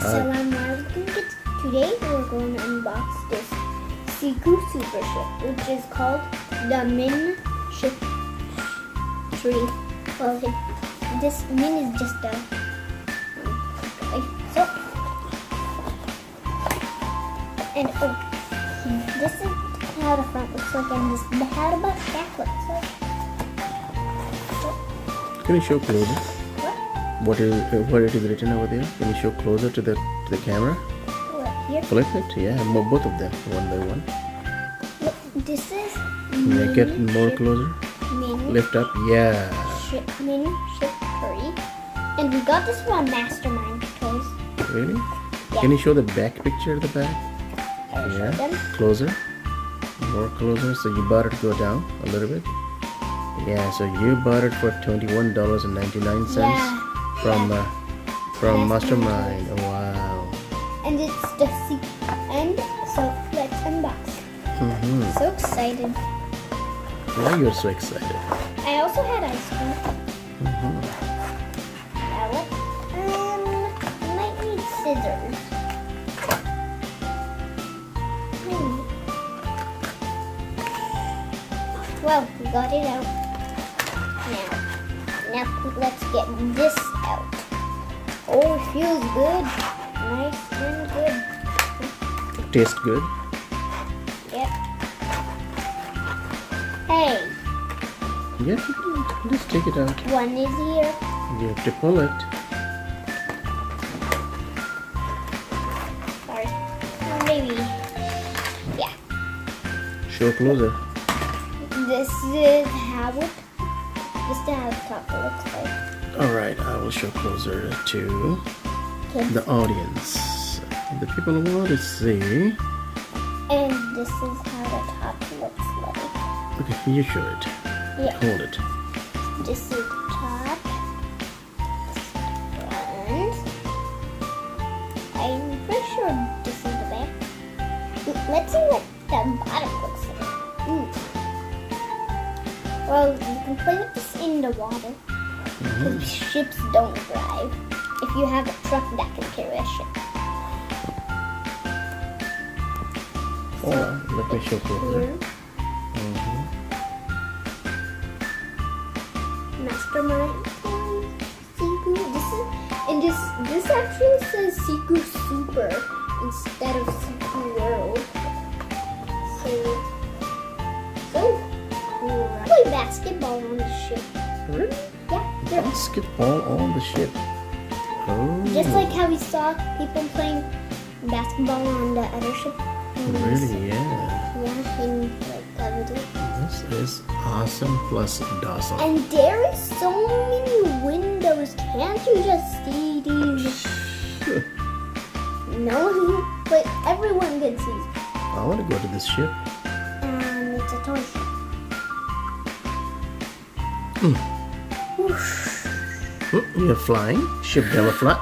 Assalamualaikum. Today we're going to unbox this siku super ship, which is called the Mein Schiff 3. Well, this Mein is just a so and this is how the front looks like, and this how the back looks like. Can you show closer? What What it is written over there? Can you show closer to the camera? here? Flip it, yeah, both of them, one by one. Look, this is Yeah, get more Ship closer. Mein Lift up, yeah. Mein Schiff 3, and we got this from Mastermind Toys. Really? Yeah. Can you show the back picture of the back? I'll show Yeah. them. Closer. More closer. So you bought it to go down a little bit. Yeah. So you bought it for $21.99 Yeah. from Mastermind. Oh, wow. And it's the and so let's unbox. So excited. Why you're so excited? I also had ice cream. Now might need scissors. Well, we got it out. Now let's get this out. Oh, it feels good. Nice and good. Tastes good. Yep. Hey, Yeah. You can just take it out. one is here. You have to pull it. Sorry. Maybe. Yeah. Show closer. This is how it. This is how the top looks like. All right. I will show closer to Kids. the audience. The people want to see. And this is how the top looks like. Okay, you show it. Yeah. Hold it. This is the top. Front. I'm pretty sure this is the back. Let's see what the bottom looks like. Well, you can play with this in the water. Because ships don't drive. If you have a truck that can carry a ship. Hold on. Let me show closer. Here. Mastermind Siku. This actually says Siku Super instead of Siku World. So cool. Play basketball on the ship. Really? Yeah, there. Basketball on the ship. Oh. Just like how we saw people playing basketball on the other ship. Really? Yeah. Yeah, in like the video. This is awesome plus docile. And there is so many windows. Can't you just see these? No, but everyone can see. I want to go to this ship. It's a toy ship. You're flying. Ship never fly.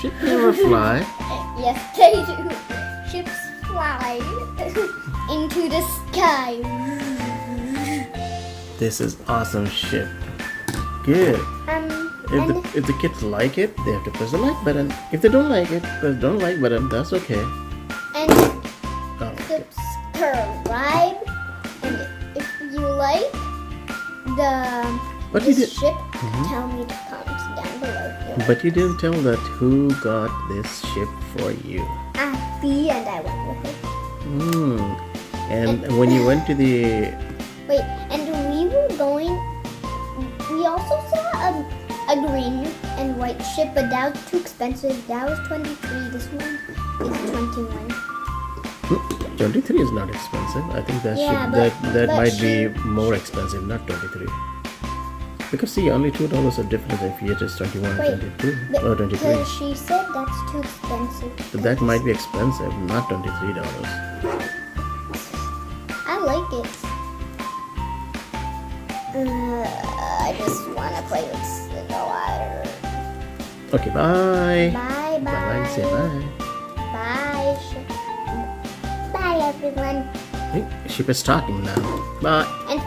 Ship never fly. Yes, they do. Ships fly into the sky. This is awesome ship. Good. If the kids like it, they have to press the like button. If they don't like it, press don't like button. That's okay. And Oh. subscribe. And if you like But you this did. ship, tell me the comments down below. If you But you didn't tell that who got this ship for you. Abby and I went with her. And when you went to the Wait, and we were going. We also saw a green and white ship, but that was too expensive. That was 23. This one is 21. 23 is not expensive. I think that Yeah, that but might be more expensive, not 23. Because see, only $2 of difference if you just 21 Wait, or 22 or 23. Because she said that's too expensive. So that might be expensive, not $23. I like it. I just want to play with the water. Okay, bye. Bye, bye. Say bye. Bye. Bye, everyone. Hey, ship is talking now. Bye. And